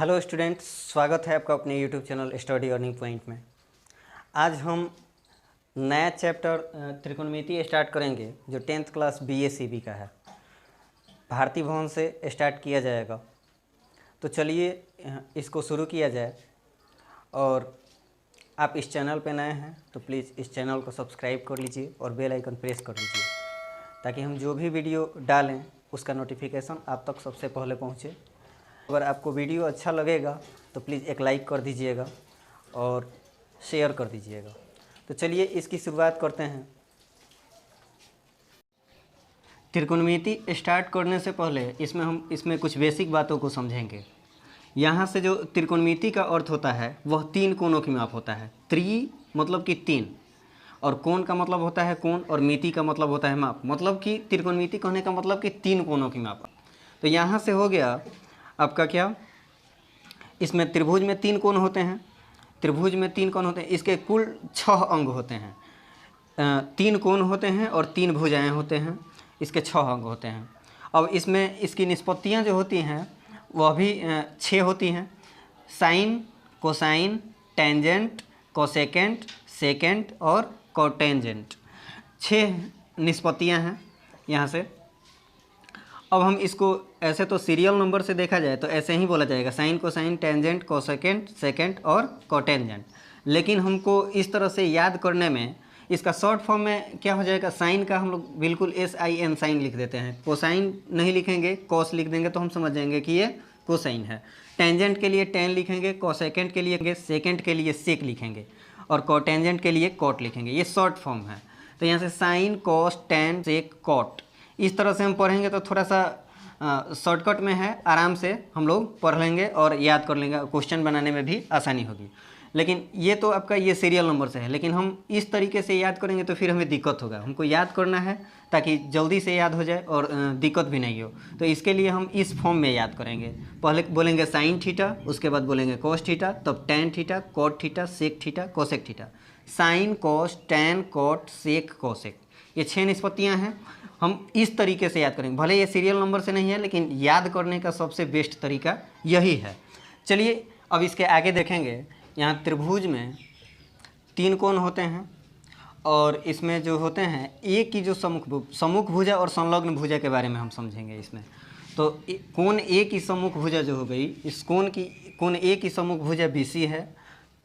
Hello students, स्वागत है आपका अपने YouTube channel study earning point में। आज हम नया चैप्टर त्रिकोणमिति स्टार्ट करेंगे जो 10th क्लास BACB का है। भारती भवन से स्टार्ट किया जाएगा, तो चलिए इसको शुरू किया जाए। और आप इस चैनल पे नए हैं तो प्लीज़ इस चैनल को सब्सक्राइब कर लीजिए और बेल आइकन प्रेस कर लीजिए ताकि हम जो भी वीडियो डालें उसका नोटिफिकेशन आप तक सबसे पहले पहुँचे। अगर आपको वीडियो अच्छा लगेगा तो प्लीज़ एक लाइक कर दीजिएगा और शेयर कर दीजिएगा। तो चलिए इसकी शुरुआत करते हैं। त्रिकोणमिति स्टार्ट करने से पहले इसमें कुछ बेसिक बातों को समझेंगे। यहाँ से जो त्रिकोणमिति का अर्थ होता है वह तीन कोणों की माप होता है। त्रि मतलब कि तीन, और कोण का मतलब होता है कोण, और मिति का मतलब होता है माप। मतलब कि त्रिकोणमिति कहने का मतलब कि तीन कोणों की माप। तो यहाँ से हो गया आपका क्या, इसमें त्रिभुज में तीन कोण होते हैं। त्रिभुज में तीन कोण होते हैं, इसके कुल 6 अंग होते हैं। तीन कोण होते हैं और तीन भुजाएं होते हैं, इसके 6 अंग होते हैं। अब इसमें इसकी निष्पत्तियां जो होती हैं वह भी 6 होती हैं। Sine, cosine, tangent, cosecant, secant और कोटेंजेंट, 6 निष्पत्तियां हैं यहाँ से। अब हम इसको ऐसे तो सीरियल नंबर से देखा जाए तो ऐसे ही बोला जाएगा, sine, cosine, tangent, cosecant, secant और कोटेंजेंट। लेकिन हमको इस तरह से याद करने में इसका शॉर्ट फॉर्म में क्या हो जाएगा, साइन का हम लोग बिल्कुल SIN साइन लिख देते हैं। कोसाइन नहीं लिखेंगे, कॉस लिख देंगे तो हम समझ जाएंगे कि ये कोसाइन है। टेंजेंट के लिए टेन लिखेंगे, कोसेकेंट के लिए सेकेंट के लिए सेक लिखेंगे और कोटेंजेंट के लिए कॉट लिखेंगे। ये शॉर्ट फॉर्म है। तो यहाँ से साइन, कॉस, टेन, सेक, कॉट, इस तरह से हम पढ़ेंगे तो थोड़ा सा शॉर्टकट में है, आराम से हम लोग पढ़ लेंगे और याद कर लेंगे, क्वेश्चन बनाने में भी आसानी होगी। लेकिन ये तो आपका ये सीरियल नंबर से है, लेकिन हम इस तरीके से याद करेंगे तो फिर हमें दिक्कत होगा। हमको याद करना है ताकि जल्दी से याद हो जाए और दिक्कत भी नहीं हो। तो इसके लिए हम इस फॉर्म में याद करेंगे। पहले बोलेंगे साइन थीटा, उसके बाद बोलेंगे कोस थीटा, तब tan theta, cot theta, sec theta, cosec theta. Sine, cos, tan, cot, sec, cosec, ये 6 निष्पत्तियाँ हैं। हम इस तरीके से याद करेंगे। भले ये सीरियल नंबर से नहीं है लेकिन याद करने का सबसे बेस्ट तरीका यही है। चलिए अब इसके आगे देखेंगे। यहाँ त्रिभुज में 3 कोण होते हैं और इसमें जो होते हैं एक की जो सम्मुख भुजा और संलग्न भुजा के बारे में हम समझेंगे इसमें। तो कोण A की सम्मुख भुजा जो हो गई, इस कोण A की सम्मुख भुजा BC है,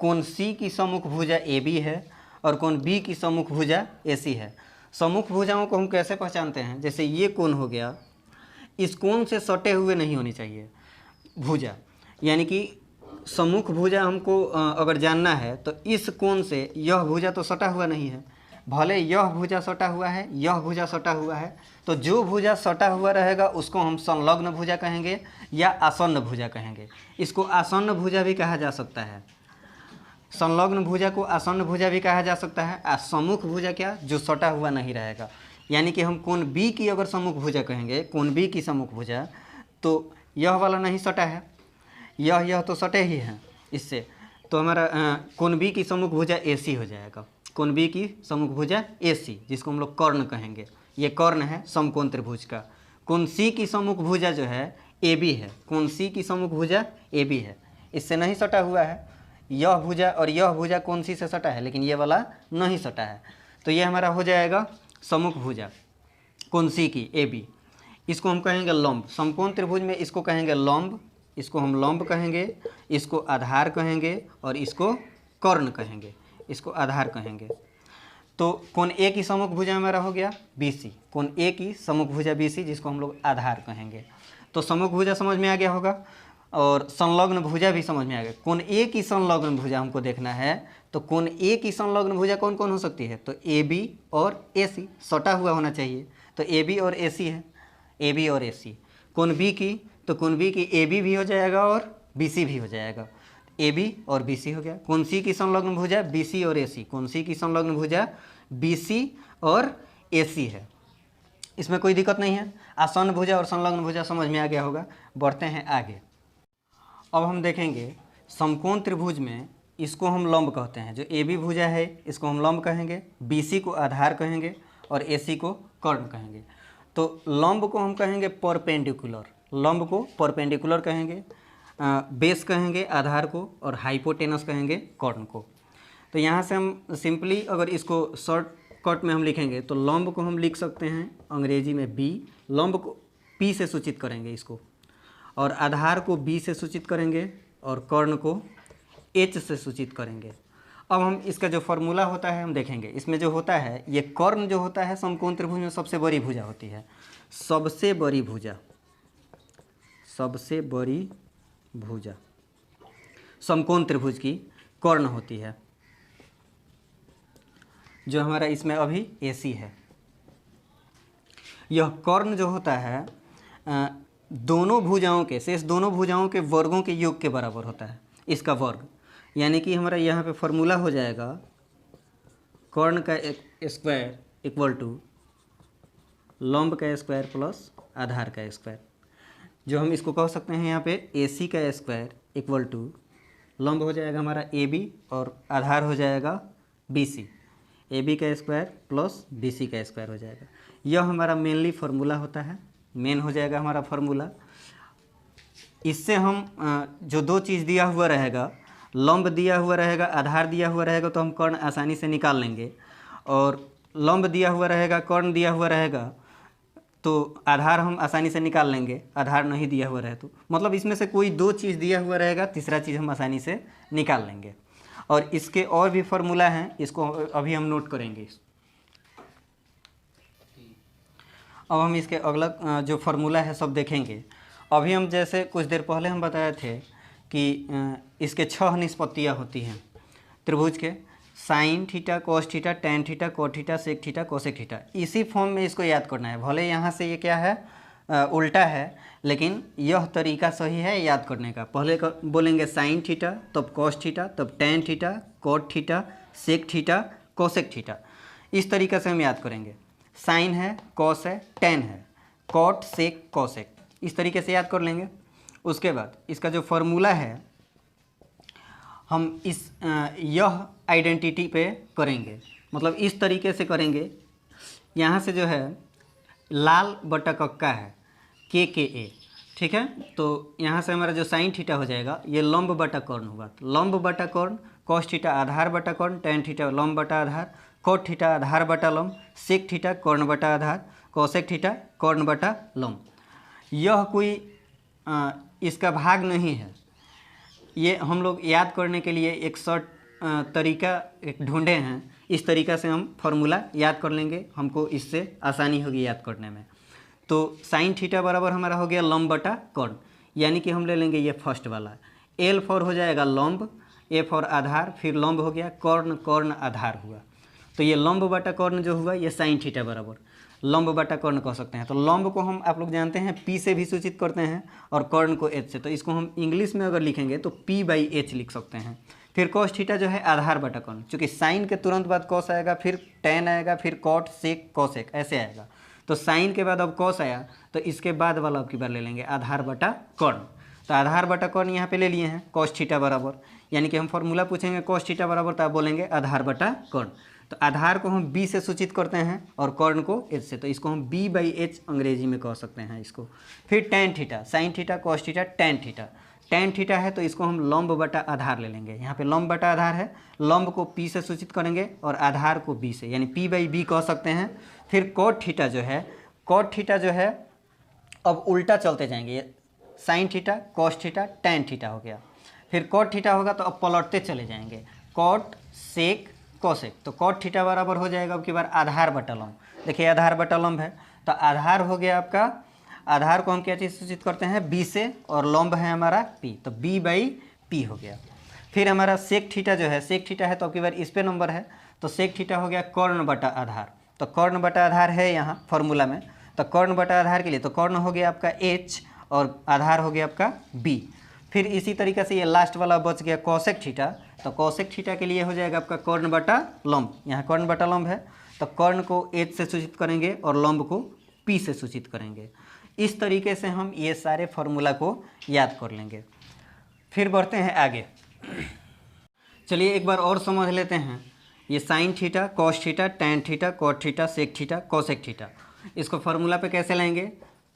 कोण C की सम्मुख भुजा AB है और कोण B की सम्मुख भुजा AC है। सम्मुख भुजाओं को हम कैसे पहचानते हैं, जैसे ये कोण हो गया, इस कोण से सटे हुए नहीं होनी चाहिए भुजा। यानी कि सम्मुख भुजा हमको अगर जानना है तो इस कोण से यह भुजा तो सटा हुआ नहीं है। भले यह भुजा सटा हुआ है, यह भुजा सटा हुआ है, तो जो भुजा सटा हुआ रहेगा उसको हम संलग्न भुजा कहेंगे या आसन्न भुजा कहेंगे। इसको आसन्न भुजा भी कहा जा सकता है। संलग्न भुजा को आसन्न भुजा भी कहा जा सकता है। सम्मुख भुजा क्या, जो सटा हुआ नहीं रहेगा। यानी कि हम कोण B की अगर सम्मुख भुजा कहेंगे, कोण B की सम्मुख भुजा, तो यह वाला नहीं सटा है, यह तो सटे ही हैं इससे। तो हमारा कोण B की सम्मुख भुजा AC हो जाएगा। कोण B की सम्मुख भुजा AC, जिसको हम लोग कर्ण कहेंगे। ये कर्ण है समकोण त्रिभुज का। कोण C की सम्मुख भुजा जो है AB है। कोण C की सम्मुख भुजा AB है, इससे नहीं सटा हुआ है। यह भुजा और यह भुजा कोण C से सटा है, लेकिन ये वाला नहीं सटा है। तो ये हमारा हो जाएगा सम्मुख भुजा कोण C की AB। इसको हम कहेंगे लंब। समकोण त्रिभुज में इसको कहेंगे लंब, इसको हम लंब कहेंगे, इसको आधार कहेंगे और इसको कर्ण कहेंगे, इसको आधार कहेंगे। तो कोण A की सम्मुख भुजा हमारा हो गया BC, कोण A की सम्मुख भुजा BC, जिसको हम लोग आधार कहेंगे। तो सम्मुख भुजा समझ में आ गया होगा और संलग्न भुजा भी समझ में आ गया। कोण A की संलग्न भुजा हमको देखना है, तो कोण A की संलग्न भुजा कौन कौन हो सकती है, तो AB और AC, सटा हुआ होना चाहिए। तो AB और AC है, AB और AC। कोण B की, तो कोण B की AB भी हो जाएगा और BC भी हो जाएगा। AB और BC हो गया। कोण C की संलग्न भुजा BC और AC, कोण C की संलग्न भुजा BC और AC है। इसमें कोई दिक्कत नहीं है। आसन्न भुजा और संलग्न भुजा समझ में आ गया होगा। बढ़ते हैं आगे। अब हम देखेंगे समकोण त्रिभुज में इसको हम लंब कहते हैं। जो AB भुजा है इसको हम लंब कहेंगे, BC को आधार कहेंगे और AC को कर्ण कहेंगे। तो लंब को हम कहेंगे परपेंडिकुलर, लंब को परपेंडिकुलर कहेंगे। बेस कहेंगे आधार को और हाइपोटेनस कहेंगे कॉर्न को। तो यहाँ से हम सिंपली अगर इसको शॉर्टकट में हम लिखेंगे तो लंब को हम लिख सकते हैं अंग्रेजी में बी, लंब को पी से सूचित करेंगे इसको, और आधार को बी से सूचित करेंगे और कर्ण को एच से सूचित करेंगे। अब हम इसका जो फॉर्मूला होता है हम देखेंगे। इसमें जो होता है ये कर्ण जो होता है समकोण त्रिभुज में सबसे बड़ी भुजा होती है, सबसे बड़ी भुजा, सबसे बड़ी भुजा समकोण त्रिभुज की कर्ण होती है, जो हमारा इसमें अभी एसी है। यह कर्ण जो होता है दोनों भुजाओं के, शेष दोनों भुजाओं के वर्गों के योग के बराबर होता है, इसका वर्ग। यानी कि हमारा यहाँ पे फॉर्मूला हो जाएगा कर्ण का स्क्वायर इक्वल टू लंब का स्क्वायर प्लस आधार का स्क्वायर, जो हम इसको कह सकते हैं यहाँ पे AC का स्क्वायर इक्वल टू लंब हो जाएगा हमारा AB और आधार हो जाएगा BC, AB का स्क्वायर प्लस BC का स्क्वायर हो जाएगा। यह हमारा मेनली फार्मूला होता है, मेन हो जाएगा हमारा फार्मूला। इससे हम जो दो चीज़ दिया हुआ रहेगा, लंब दिया हुआ रहेगा, आधार दिया हुआ रहेगा, तो हम कर्ण आसानी से निकाल लेंगे, और लंब दिया हुआ रहेगा, कर्ण दिया हुआ रहेगा, तो आधार हम आसानी से निकाल लेंगे, आधार नहीं दिया हुआ रहे तो। मतलब इसमें से कोई दो चीज़ दिया हुआ रहेगा, तीसरा चीज़ हम आसानी से निकाल लेंगे। और इसके और भी फार्मूला हैं, इसको अभी हम नोट करेंगे। अब हम इसके अगला जो फार्मूला है सब देखेंगे। अभी हम जैसे कुछ देर पहले हम बताए थे कि इसके 6 निष्पत्तियाँ होती हैं त्रिभुज के, sine theta, cos theta, tan theta, cot theta, sec theta, cosec theta. इसी फॉर्म में इसको याद करना है। भले यहाँ से ये क्या है उल्टा है, लेकिन यह तरीका सही है याद करने का। पहले बोलेंगे साइन थीटा, तब कोस थीटा, तब tan theta, cot theta, sec theta, cosec theta. इस तरीके से हम याद करेंगे। साइन है, कोस है, टेन है, कोट, सेक, कोसेक, इस तरीके से याद कर लेंगे। उसके बाद इसका जो फॉर्मूला है हम इस यह आइडेंटिटी पे करेंगे, मतलब इस तरीके से करेंगे। यहाँ से जो है लाल बटा कक्का है KKA, ठीक है। तो यहाँ से हमारा जो साइन थीटा हो जाएगा ये लंब बटा कर्ण होगा। तो लंब बटा कर्ण, कोस थीटा आधार बटा कर्ण, टेन थीटा लंब बटा आधार, कोट थीटा आधार बटा लंब, सेक थीटा कर्ण बटा आधार, कोसेक थीटा कर्ण बटा लंब। यह कोई इसका भाग नहीं है। ये हम लोग याद करने के लिए एक शॉर्ट तरीका एक ढूंढे हैं। इस तरीक़ा से हम फार्मूला याद कर लेंगे, हमको इससे आसानी होगी याद करने में। तो साइन थीटा बराबर हमारा हो गया लंब बटा कर्ण, यानी कि हम ले लेंगे ये फर्स्ट वाला। L फॉर हो जाएगा लंब, A फॉर आधार, फिर लंब हो गया, कर्ण कर्ण आधार हुआ। तो ये लंब बटा कर्ण जो हुआ ये साइन थीटा बराबर लंब बटा कर्ण कह सकते हैं। तो लंब को हम आप लोग जानते हैं P से भी सूचित करते हैं और कर्ण को H से। तो इसको हम इंग्लिश में अगर लिखेंगे तो P/H लिख सकते हैं। फिर कोस थीटा जो है आधार बटा कर्ण, चूँकि साइन के तुरंत बाद कोस आएगा, फिर टेन आएगा, फिर कॉट, सेक, कोसेक, ऐसे आएगा। तो साइन के बाद अब कोस आया, तो इसके बाद वाला अब की बार ले लेंगे आधार बटा कर्ण। तो आधार बटा कर्ण यहाँ पे ले लिए हैं कोस थीटा बराबर, यानी कि हम फॉर्मूला पूछेंगे कोस थीटा बराबर, तो आप बोलेंगे आधार बटा कर्ण। तो आधार को हम B से सूचित करते हैं और कर्ण को H से, तो इसको हम B/H अंग्रेजी में कह सकते हैं इसको। फिर tan theta, sign theta, cos theta, tan theta. Tan theta है तो इसको हम लंब बटा आधार ले लेंगे। यहाँ पे लंब बटा आधार है, लंब को P से सूचित करेंगे और आधार को B से, यानी P/B कह सकते हैं। फिर कोट थीटा जो है, कोट थीटा जो है अब उल्टा चलते जाएंगे, sign theta, cos theta, tan theta हो गया। फिर कोट थीटा होगा तो अब पलटते चले जाएंगे, कोट, सेक, कोसेक। तो कोट थीटा बराबर हो जाएगा अब की बार आधार बटा लंब। देखिए आधार बटा लंब है, तो आधार हो गया आपका, आधार को हम क्या चीज़ सूचित करते हैं B से, और लंब है हमारा P, तो B/P हो गया। फिर हमारा सेक थीटा जो है, सेक थीटा है तो अब की बार इस पे नंबर है, तो सेक थीटा हो गया कर्ण बटा आधार। तो कर्ण बटा आधार है यहाँ फॉर्मूला में, तो कर्ण बटा आधार के लिए तो कर्ण हो गया आपका H और आधार हो गया आपका B। फिर इसी तरीके से ये लास्ट वाला बच गया कोसेक थीटा, तो कोसेक थीटा के लिए हो जाएगा आपका कर्ण बटा लंब। यहाँ कर्ण बटा लंब है तो कर्ण को H से सूचित करेंगे और लंब को P से सूचित करेंगे। इस तरीके से हम ये सारे फार्मूला को याद कर लेंगे। फिर बढ़ते हैं आगे। चलिए एक बार और समझ लेते हैं। ये sine theta, cos theta, tan theta, cot theta, sec theta, cosec theta, इसको फार्मूला पे कैसे लेंगे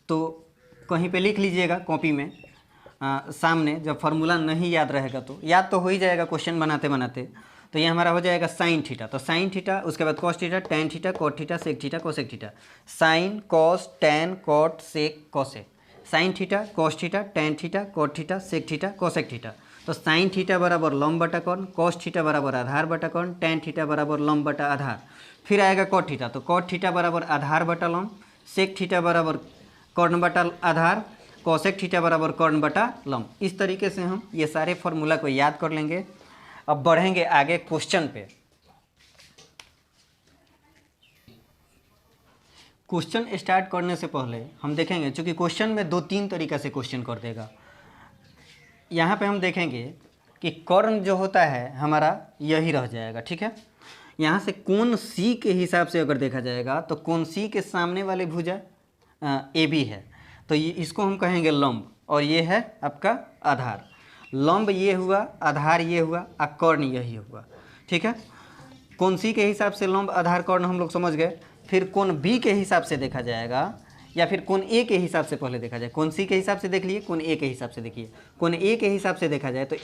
तो कहीं पे लिख लीजिएगा कॉपी में। सामने जब फार्मूला नहीं याद रहेगा तो याद तो हो ही जाएगा क्वेश्चन बनाते बनाते। तो ये हमारा हो जाएगा साइन थीटा, तो साइन थीटा, उसके बाद cos theta, tan theta, cot theta, sec theta, cosec theta. Sine, cos, tan, cot, sec, cosec. Sine theta, cos theta, tan theta, cot theta, sec theta, cosec theta. तो sine theta बराबर लंब बटा कर्ण, cos theta बराबर आधार बटा कर्ण, tan theta बराबर लंब बटा आधार। फिर आएगा कॉट थीटा, तो कॉट थीटा बराबर आधार बटा लंब, सेक थीटा बराबर कर्ण बटा आधार, कोसेक थीटा बराबर कर्ण बटा लंब। इस तरीके से हम ये सारे फॉर्मूला को याद कर लेंगे। अब बढ़ेंगे आगे क्वेश्चन पे। क्वेश्चन स्टार्ट करने से पहले हम देखेंगे, चूंकि क्वेश्चन में 2-3 तरीका से क्वेश्चन कर देगा। यहाँ पे हम देखेंगे कि कर्ण जो होता है हमारा यही रह जाएगा, ठीक है। यहाँ से कोण सी के हिसाब से अगर देखा जाएगा तो कोण सी के सामने वाले भुजा ए बी है, तो ये इसको हम कहेंगे लंब, और ये है आपका आधार। लंब ये हुआ, आधार ये हुआ, और कर्ण यही हुआ, ठीक है। कोण सी के हिसाब से लंब, आधार, कर्ण हम लोग समझ गए। फिर कोण बी के हिसाब से देखा जाएगा, या फिर कोण ए के हिसाब से पहले देखा जाए। कोण सी के हिसाब से देख लिए, कोण ए के हिसाब से देखिए। कोण ए के हिसाब से देखा जाए तो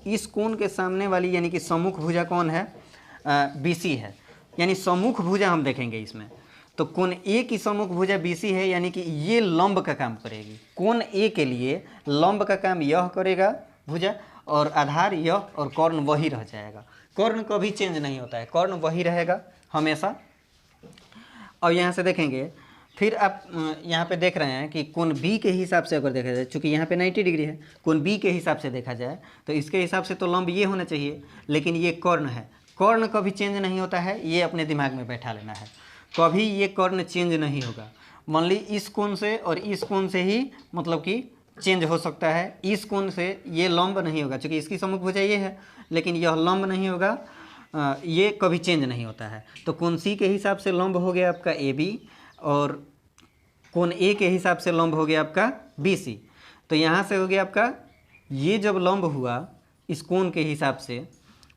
इस कोण के सामने वाली यानी कि सम्मुख भुजा कौन है, बी सी है, यानी सम्मुख भुजा हम देखेंगे इसमें। तो कोण ए की सम्मुख भुजा बी सी है, यानी कि ये लंब का काम करेगी। कोण ए के लिए लंब का काम यह करेगा भुजा, और आधार यह, और कर्ण वही रह जाएगा। कर्ण कभी चेंज नहीं होता है, कर्ण वही रहेगा हमेशा। और यहाँ से देखेंगे, फिर आप यहाँ पे देख रहे हैं कि कोण बी के हिसाब से अगर देखा जाए, चूँकि यहाँ पे 90 डिग्री है, कोण बी के हिसाब से देखा जाए तो इसके हिसाब से तो लंब ये होना चाहिए, लेकिन ये कर्ण है। कर्ण कभी चेंज नहीं होता है, ये अपने दिमाग में बैठा लेना है। कभी ये कर्ण चेंज नहीं होगा। मान ली इस कोण से और इस कोण से ही मतलब कि चेंज हो सकता है। इस कोण से ये लंब नहीं होगा, क्योंकि इसकी सम्मुख भुजा ये है, लेकिन यह लंब नहीं होगा, ये कभी चेंज नहीं होता है। तो कोण सी के हिसाब से लंब हो गया आपका ए बी, और कोण ए के हिसाब से लंब हो गया आपका बी सी। तो यहाँ से हो गया आपका, ये जब लंब हुआ इस कोण के हिसाब से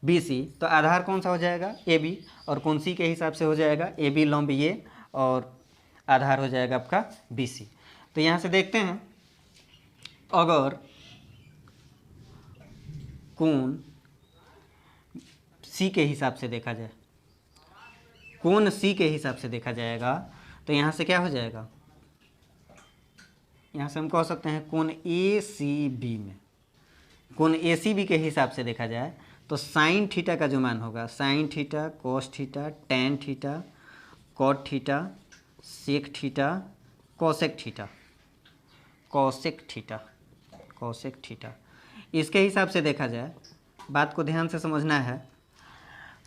बी सी, तो आधार कौन सा हो जाएगा, ए बी, और कोण सी के हिसाब से हो जाएगा ए बी लंब ये, और आधार हो जाएगा आपका बी सी। तो यहाँ से देखते हैं, अगर कोण सी के हिसाब से देखा जाए, कोण सी के हिसाब से देखा जाएगा, तो यहाँ से क्या हो जाएगा, यहाँ से हम कह सकते हैं कोण ए सी बी में, कोण ए सी बी के हिसाब से देखा जाए तो साइन थीटा का जो मान होगा, sine theta, cos theta, tan theta, cot theta, sec theta, cosec theta, cosec theta, cosec theta, इसके हिसाब से देखा जाए, बात को ध्यान से समझना है।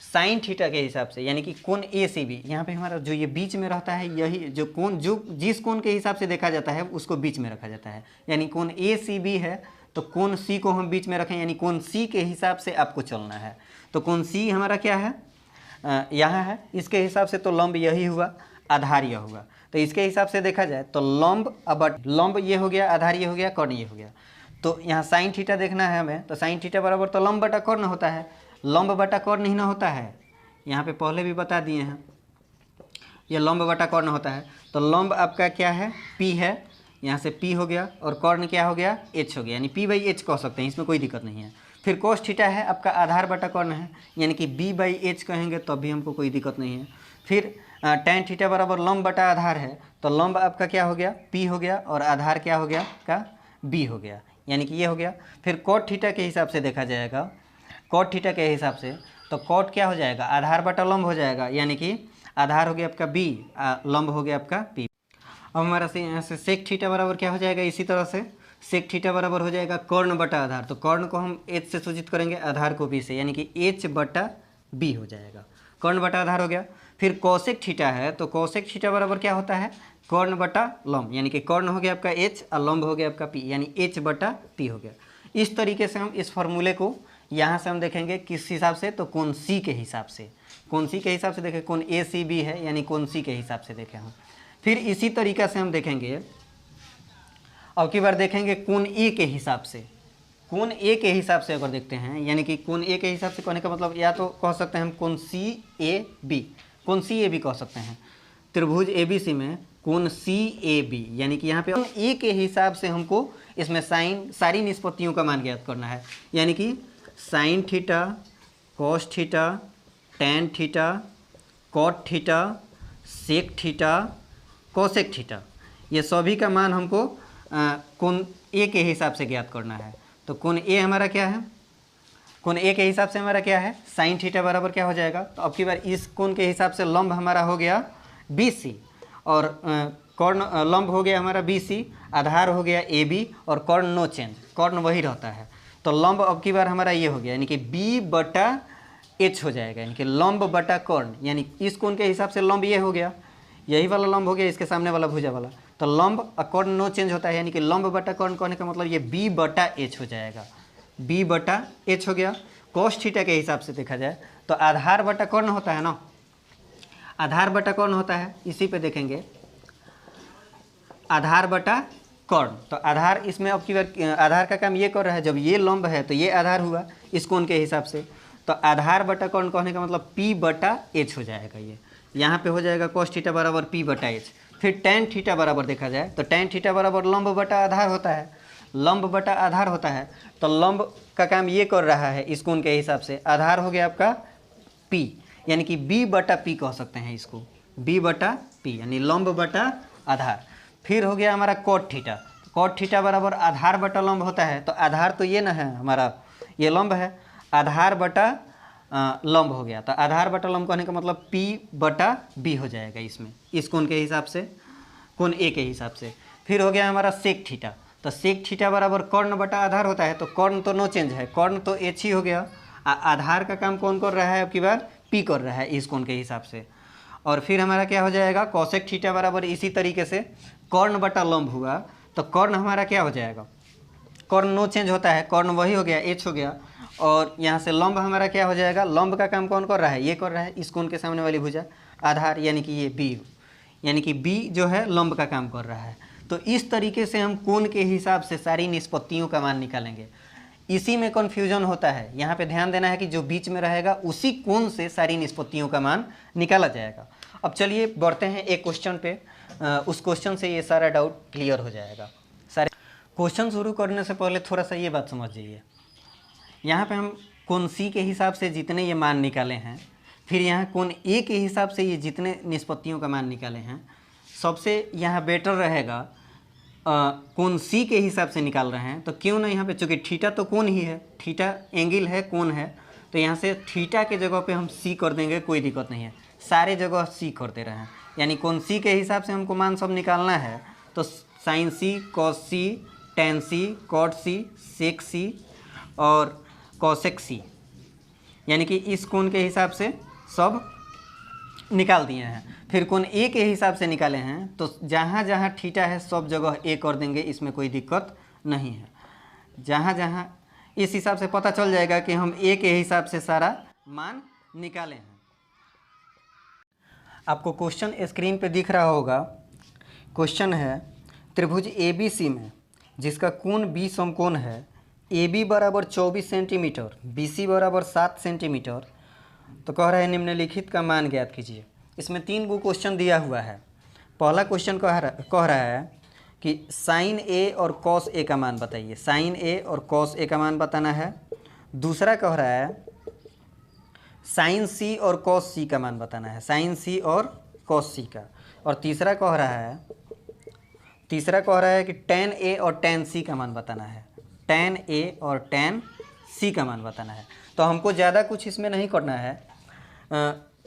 साइन थीटा के हिसाब से, यानी कि कोण ए सी बी, यहाँ पे हमारा जो ये बीच में रहता है, यही जो कोण, जो जिस कोण के हिसाब से देखा जाता है उसको बीच में रखा जाता है। यानी कोण ए सी बी है तो कोण सी को हम बीच में रखें, यानी कोण सी के हिसाब से आपको चलना है। तो कोण सी हमारा क्या है, यहाँ है, इसके हिसाब से तो लंब यही हुआ, आधार यह हुआ। तो इसके हिसाब से देखा जाए तो लंब, अब लंब ये हो गया, आधार ये हो गया, कर्ण ये हो गया। तो यहाँ साइन थीटा देखना है हमें, तो साइन थीटा बराबर तो लंब बटा कर्ण होता है, लंब बटा कर्ण ही ना होता है, यहाँ पे पहले भी बता दिए हैं, ये लंब बटा कर्ण होता है। तो लंब आपका क्या है, पी है, यहाँ से पी हो गया, और कर्ण क्या हो गया, एच हो गया, यानी पी बाई एच कह सकते हैं, इसमें कोई दिक्कत नहीं है। फिर कोस थीटा है आपका आधार बटा कर्ण है, यानी कि बी बाई एच कहेंगे तब भी हमको कोई दिक्कत नहीं है। फिर टैन थीटा बराबर लंब बटा आधार है, तो लंब आपका क्या हो गया, पी हो गया, और आधार क्या हो गया का बी हो गया, यानी कि ये हो गया। फिर कॉट थीटा के हिसाब से देखा जाएगा, कॉट थीटा के हिसाब से तो कॉट क्या हो जाएगा, आधार बटा लंब हो जाएगा, यानी कि आधार हो गया आपका बी, लंब हो गया आपका पी। अब हमारा से यहाँ से सेक थीटा बराबर क्या हो जाएगा, इसी तरह से सेक थीटा बराबर हो जाएगा कर्ण बटा आधार। तो कर्ण को हम एच से सूचित करेंगे, आधार को बी से, यानी कि एच बटा बी हो जाएगा, कर्ण बटा आधार हो गया। फिर कौशिक थीटा है, तो कौशिक थीटा बराबर क्या होता है, कर्ण बटा लंब, यानी कि कर्ण हो गया आपका एच और लंब हो गया आपका पी, यानी एच बटा पी हो गया। इस तरीके से हम इस फॉर्मूले को यहाँ से हम देखेंगे किस हिसाब से, तो कोण सी के हिसाब से, कोण सी के हिसाब से देखें, कोण ए सी बी है, यानी कोण सी के हिसाब से देखें हम। फिर इसी तरीका से हम देखेंगे, अब की बार देखेंगे कोण ए के हिसाब से, कोण ए के हिसाब से अगर देखते हैं, यानी कि कोण ए के हिसाब से कहने का मतलब या तो कह सकते हैं हम कोण सी ए बी, कोण सी ए बी कह सकते हैं। त्रिभुज ए बी सी में कोण सी ए बी, यानी कि यहाँ पे कोण ए के हिसाब से हमको इसमें साइन सारी निष्पत्तियों का मान ज्ञात करना है, यानी कि sine theta, cos theta, tan theta, cot theta, sec theta, cosec theta, ये सभी का मान हमको कोण ए के हिसाब से ज्ञात करना है। तो कोण ए हमारा क्या है, कोण ए के हिसाब से हमारा क्या है, साइन थीटा बराबर क्या हो जाएगा, तो अब की बार इस कोण के हिसाब से लंब हमारा हो गया BC और कर्ण लंब हो गया हमारा BC, आधार हो गया AB और कर्ण नो चेंज, कर्ण वही रहता है। तो लंब अब की बार हमारा ये हो गया, यानी कि B/H हो जाएगा, यानी कि लंब बटा कर्ण, यानी इस कोण के हिसाब से लंब ये हो गया, यही वाला लंब हो गया, इसके सामने वाला भुजा वाला। तो लंब और कर्ण नो चेंज होता है, यानी कि लंब बटा कर्ण कहने का मतलब ये B/H हो जाएगा, B/H हो गया। कोस थीटा के हिसाब से देखा जाए तो आधार बटा कर्ण होता है ना, आधार बटा कर्ण होता है, इसी पे देखेंगे आधार बटा कर्ण। तो आधार इसमें अब की बार आधार का काम ये कर रहा है, जब ये लंब है तो ये आधार हुआ इस कोण के हिसाब से, तो आधार बटा कर्ण कहने का मतलब P/H हो जाएगा, ये यहाँ पे हो जाएगा cos थीटा बराबर P/H। फिर tan थीटा बराबर देखा जाए तो tan थीटा बराबर लंब बटा आधार होता है, लंब बटा आधार होता है। तो लंब का काम ये कर रहा है इस कोण के हिसाब से, आधार हो गया आपका P, यानी कि B/P कह सकते हैं इसको, B/P यानी लंब बटा आधार। फिर हो गया हमारा cot थीटा, cot थीटा बराबर आधार बटा लंब होता है। तो आधार तो ये ना है हमारा, ये लंब है, आधार बटा लंब हो गया, तो आधार बटा लंब कहने का मतलब P/B हो जाएगा इसमें, इस कोण के हिसाब से, कोण ए के हिसाब से। फिर हो गया हमारा सेक थीटा, तो सेक थीटा बराबर कर्ण बटा आधार होता है, तो कर्ण तो नो चेंज है, कर्ण तो H ही हो गया, आधार का काम कौन कर रहा है अब की बार P कर रहा है इस कोण के हिसाब से। और फिर हमारा क्या हो जाएगा, कोसेक थीटा बराबर इसी तरीके से कर्ण बटा लंब हुआ, तो कर्ण हमारा क्या हो जाएगा, कर्ण नो चेंज होता है, कर्ण वही हो गया H हो गया। और यहाँ से लंब हमारा क्या हो जाएगा, लंब का काम कौन कर रहा है, ये कर रहा है इस कोण के सामने वाली भुजा, आधार, यानी कि ये B, यानी कि B जो है लंब का काम कर रहा है। तो इस तरीके से हम कोण के हिसाब से सारी निष्पत्तियों का मान निकालेंगे। इसी में कन्फ्यूजन होता है, यहाँ पे ध्यान देना है कि जो बीच में रहेगा उसी कोण से सारी निष्पत्तियों का मान निकाला जाएगा। अब चलिए बढ़ते हैं एक क्वेश्चन पे, उस क्वेश्चन से ये सारा डाउट क्लियर हो जाएगा। सारे क्वेश्चन शुरू करने से पहले थोड़ा सा ये बात समझ जाइए, यहाँ पे हम कोण C के हिसाब से जितने ये मान निकाले हैं, फिर यहाँ कोण A के हिसाब से ये जितने निष्पत्तियों का मान निकाले हैं, सबसे यहाँ बेटर रहेगा कोण C के हिसाब से निकाल रहे हैं तो क्यों ना यहाँ पे, चूँकि थीटा तो कोण ही है, थीटा एंगल है, कोण है, तो यहाँ से थीटा के जगह पे हम C कर देंगे, कोई दिक्कत नहीं है, सारे जगह C कर दे रहे हैं। यानी कोण C के हिसाब से हमको मान सब निकालना है, तो sine C, cos C, tan C, cot C, sec C और कोसेक C, यानी कि इस कोण के हिसाब से सब निकाल दिए हैं। फिर कोण A के हिसाब से निकाले हैं, तो जहाँ जहाँ थीटा है सब जगह A कर देंगे, इसमें कोई दिक्कत नहीं है। जहाँ जहाँ इस हिसाब से पता चल जाएगा कि हम A के हिसाब से सारा मान निकाले हैं। आपको क्वेश्चन स्क्रीन पे दिख रहा होगा, क्वेश्चन है त्रिभुज ABC में जिसका कोण B समकोण है, AB बराबर 24 सेंटीमीटर, BC बराबर 7 सेंटीमीटर, तो कह रहा है निम्नलिखित का मान ज्ञात कीजिए। इसमें 3 गो क्वेश्चन दिया हुआ है। पहला क्वेश्चन कह रहा है कि साइन A और कॉस A का मान बताइए, साइन A और कॉस A का मान बताना है। दूसरा कह रहा है साइन C और कॉस C का मान बताना है, साइन C और कॉस C का। और तीसरा कह रहा है कि tan A और tan C का मान बताना है, tan A और tan C का मान बताना है। तो हमको ज़्यादा कुछ इसमें नहीं करना है।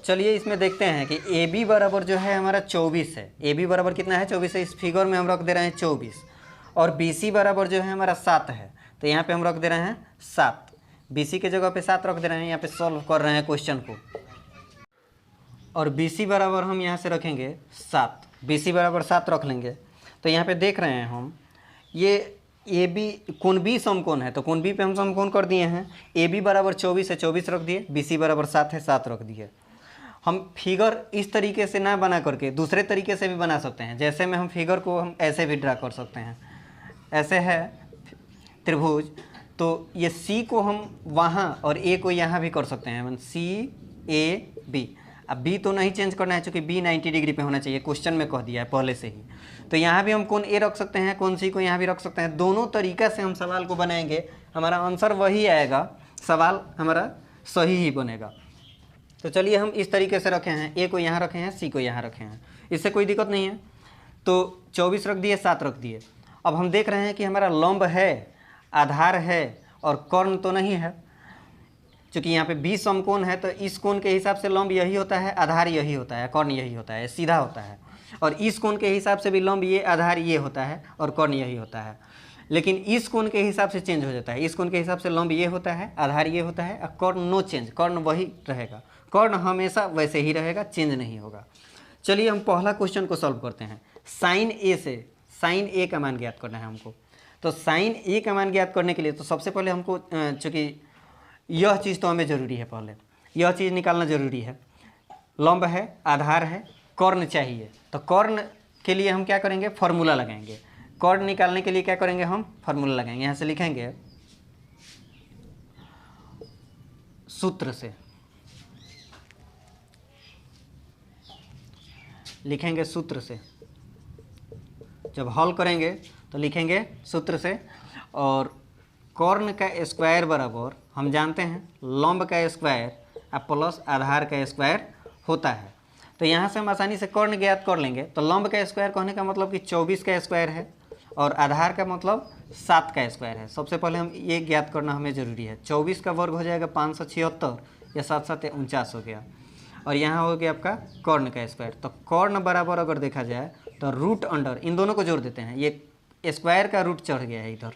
चलिए इसमें देखते हैं कि AB बराबर जो है हमारा 24 है, AB बराबर कितना है, 24 है, इस फिगर में हम रख दे रहे हैं 24। और BC बराबर जो है हमारा 7 है, तो यहाँ पे हम रख दे रहे हैं 7, BC के जगह पे 7 रख दे रहे हैं, यहाँ पे सॉल्व कर रहे हैं क्वेश्चन को। और BC बराबर हम यहाँ से रखेंगे 7, BC बराबर 7 रख लेंगे। तो यहाँ पे देख रहे हैं हम ये AB कोण B समकोण है, तो कोण B पे हम समकोण कर दिए हैं। AB बराबर 24 है, 24 रख दिए, BC बराबर 7 है, 7 रख दिए। हम फिगर इस तरीके से ना बना करके दूसरे तरीके से भी बना सकते हैं, जैसे में हम फिगर को हम ऐसे भी ड्रा कर सकते हैं। ऐसे है त्रिभुज, तो ये C को हम वहाँ और A को यहाँ भी कर सकते हैं, C A B। अब बी तो नहीं चेंज करना है, चूँकि बी 90 डिग्री पे होना चाहिए, क्वेश्चन में कह दिया है पहले से ही। तो यहाँ भी हम कोण ए रख सकते हैं, कोण सी को यहाँ भी रख सकते हैं। दोनों तरीका से हम सवाल को बनाएंगे, हमारा आंसर वही आएगा, सवाल हमारा सही ही बनेगा। तो चलिए हम इस तरीके से रखे हैं, ए को यहाँ रखे हैं, सी को यहाँ रखे हैं, इससे कोई दिक्कत नहीं है। तो 24 रख दिए, 7 रख दिए। अब हम देख रहे हैं कि हमारा लंब है, आधार है और कर्ण तो नहीं है। चूँकि यहाँ पे 20 समकोण है, तो इस कोण के हिसाब से लंब यही होता है, आधार यही होता है, कर्ण यही होता है, सीधा होता है। और इस कोण के हिसाब से भी लंब ये, आधार ये होता है और कर्ण यही होता है। लेकिन इस कोण के हिसाब से चेंज हो जाता है, इस कोण के हिसाब से लंब ये होता है, आधार ये होता है, और कर्ण नो चेंज, कर्ण वही रहेगा, कर्ण हमेशा वैसे ही रहेगा, चेंज नहीं होगा। चलिए हम पहला क्वेश्चन को सॉल्व करते हैं। साइन ए से साइन ए का मान ज्ञात करना है हमको। तो साइन ए का मान ज्ञात करने के लिए तो सबसे पहले हमको चूँकि यह चीज़ तो हमें ज़रूरी है, पहले यह चीज़ निकालना ज़रूरी है। लंब है, आधार है, कर्ण चाहिए। तो कर्ण के लिए हम क्या करेंगे, फार्मूला लगाएंगे। कर्ण निकालने के लिए क्या करेंगे, हम फार्मूला लगाएंगे। यहाँ से लिखेंगे सूत्र से, लिखेंगे सूत्र से। जब हल करेंगे तो लिखेंगे सूत्र से। और कर्ण का स्क्वायर बराबर हम जानते हैं लंब का स्क्वायर प्लस आधार का स्क्वायर होता है। तो यहाँ से हम आसानी से कर्ण ज्ञात कर लेंगे। तो लंब का स्क्वायर कहने का मतलब कि 24 का स्क्वायर है और आधार का मतलब 7 का स्क्वायर है। सबसे पहले हम ये ज्ञात करना हमें ज़रूरी है। 24 का वर्ग हो जाएगा 576 या 7 7 49 हो गया। और यहाँ हो गया आपका कर्ण का स्क्वायर। तो कर्ण बराबर अगर देखा जाए तो रूट अंडर, इन दोनों को जोड़ देते हैं, ये स्क्वायर का रूट चढ़ गया है इधर,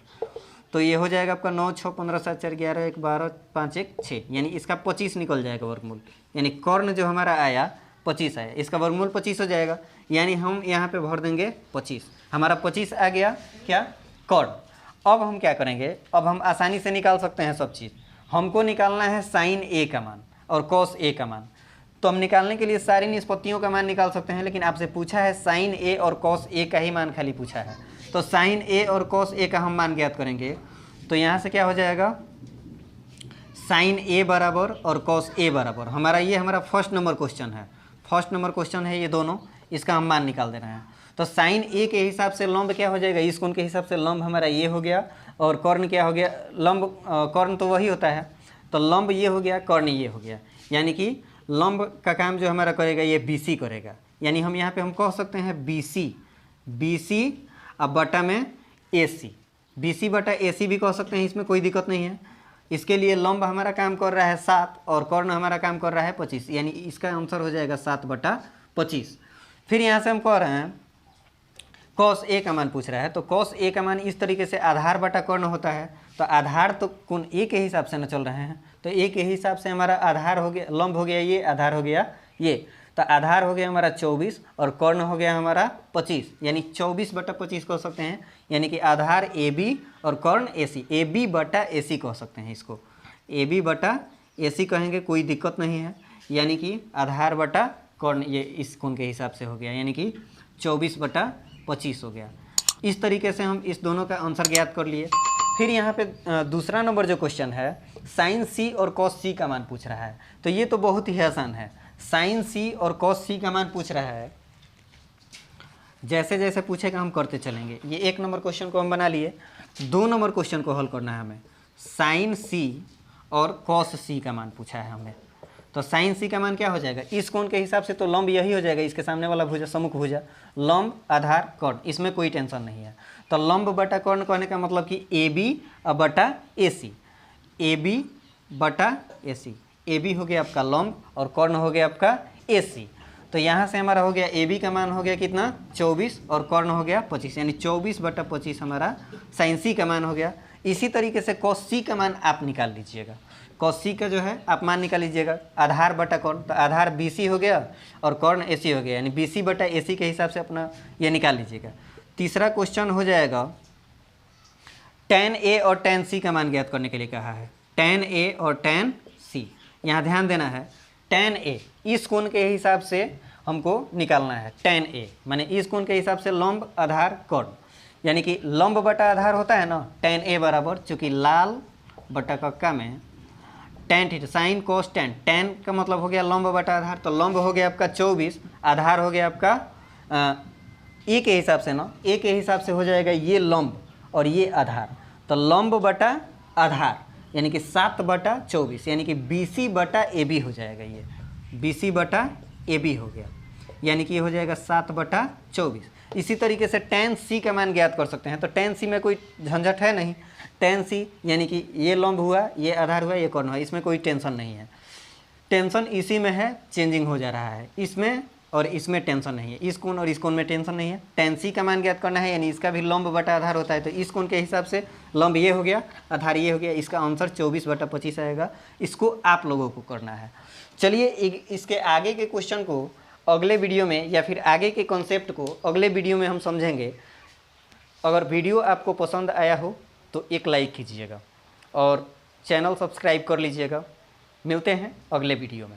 तो ये हो जाएगा आपका 9 6 15 7 4 11 1 12 5 1 6, यानी इसका 25 निकल जाएगा वर्गमूल। यानी कर्ण जो हमारा आया 25 आया, इसका वर्गमूल 25 हो जाएगा। यानी हम यहाँ पे भर देंगे 25, हमारा 25 आ गया क्या, कर्ण। अब हम क्या करेंगे, अब हम आसानी से निकाल सकते हैं सब चीज़। हमको निकालना है साइन ए का मान और कॉस ए का मान। तो हम निकालने के लिए सारी निष्पत्तियों का मान निकाल सकते हैं, लेकिन आपसे पूछा है साइन ए और कॉस ए का ही मान खाली पूछा है। तो साइन ए और कॉस ए का हम मान ज्ञात करेंगे। तो यहाँ से क्या हो जाएगा, साइन ए बराबर और कॉस ए बराबर, हमारा फर्स्ट नंबर क्वेश्चन है, फर्स्ट नंबर क्वेश्चन है ये दोनों, इसका हम मान निकाल दे रहे हैं। तो साइन ए के हिसाब से लंब क्या हो जाएगा, इस कोण के हिसाब से लंब हमारा ये हो गया। और कर्ण क्या हो गया, लंब कर्ण तो वही होता है, तो लंब ये हो गया, कर्ण ये हो गया। यानी कि लंब का काम जो हमारा करेगा ये BC करेगा। यानी हम यहाँ पे हम कह सकते हैं BC अब बटा में AC, BC बटा AC भी कह सकते हैं, इसमें कोई दिक्कत नहीं है। इसके लिए लंब हमारा काम कर रहा है 7 और कर्ण हमारा काम कर रहा है 25, यानी इसका आंसर हो जाएगा 7 बटा 25। फिर यहाँ से हम कह रहे हैं कॉस ए का मान पूछ रहा है। तो कॉस ए का मान इस तरीके से आधार बटा कर्ण होता है। तो आधार तो कोण ए के हिसाब से न चल रहे हैं, तो ए के हिसाब से हमारा आधार हो गया, लंब हो गया ये, आधार हो गया ये। तो आधार हो गया हमारा 24 और कर्ण हो गया हमारा 25, यानी 24 बटा 25 कह सकते हैं। यानी कि आधार AB और कर्ण AC, AB बटा AC कह सकते हैं इसको, AB बटा AC कहेंगे, कोई दिक्कत नहीं है। यानी कि आधार बटा कर्ण ये इस कोण के हिसाब से हो गया, यानी कि 24 बटा 25 हो गया। इस तरीके से हम इस दोनों का आंसर ज्ञात कर लिए। फिर यहाँ पे दूसरा नंबर जो क्वेश्चन है, साइन C और कॉस C का मान पूछ रहा है। तो ये तो बहुत ही आसान है, साइन C और कॉस C का मान पूछ रहा है। जैसे जैसे पूछेगा हम करते चलेंगे। ये 1 नंबर क्वेश्चन को हम बना लिए। 2 नंबर क्वेश्चन को हल करना है हमें। साइन C और कॉस C का मान पूछा है हमें। तो साइन C का मान क्या हो जाएगा, इस कोण के हिसाब से तो लंब यही हो जाएगा, इसके सामने वाला भुजा सम्मुख भुजा, लंब आधार कर्ण, इसमें कोई टेंशन नहीं है। तो लंब बटा कर्ण कहने का मतलब कि AB बटा AC, AB बटा AC, AB हो गया आपका लंब और कर्ण हो गया आपका AC। तो यहाँ से हमारा हो गया AB का मान हो गया कितना 24 और कर्ण हो गया 25, यानी 24 बटा 25 हमारा साइन C का मान हो गया। इसी तरीके से कॉस C का मान आप निकाल लीजिएगा। कॉस C का जो है आप मान निकाल लीजिएगा, आधार बटा कर्ण, तो आधार BC हो गया और कर्ण AC हो गया, यानी BC बटा AC के हिसाब से अपना ये निकाल लीजिएगा। तीसरा क्वेश्चन हो जाएगा tan A और tan C का मान ज्ञात करने के लिए कहा है। tan A और tan C, यहाँ ध्यान देना है, tan A इस कोण के हिसाब से हमको निकालना है। tan A माने इस कोण के हिसाब से लंब आधार कर्ण, यानी कि लंब बटा आधार होता है ना, tan A बराबर, चूँकि लाल बटा कक्का में tan theta, sine cos ten, ten का मतलब हो गया लंब बटा आधार, तो लंब हो गया आपका 24, आधार हो गया आपका ए के हिसाब से ना, ए के हिसाब से हो जाएगा ये लंब और ये आधार, तो लंब बटा आधार यानी कि 7/24 यानी कि BC बटा AB हो जाएगा, ये BC बटा AB हो गया, यानी कि ये हो जाएगा 7/24। इसी तरीके से tan C का मान ज्ञात कर सकते हैं, तो tan C में कोई झंझट है नहीं, tan C यानी कि ये लंब हुआ, ये आधार हुआ, ये कर्ण हुआ, इसमें कोई टेंशन नहीं है। टेंशन इसी में है, चेंजिंग हो जा रहा है, इसमें और इसमें टेंशन नहीं है, इस कोण और इस कोण में टेंशन नहीं है। tan C का मान ज्ञात करना है, यानी इसका भी लंब बटा आधार होता है, तो इस कोण के हिसाब से लंब ये हो गया, आधार ये हो गया, इसका आंसर 24/25 आएगा। इसको आप लोगों को करना है। चलिए इसके आगे के क्वेश्चन को अगले वीडियो में, या फिर आगे के कॉन्सेप्ट को अगले वीडियो में हम समझेंगे। अगर वीडियो आपको पसंद आया हो तो एक लाइक कीजिएगा और चैनल सब्सक्राइब कर लीजिएगा। मिलते हैं अगले वीडियो में।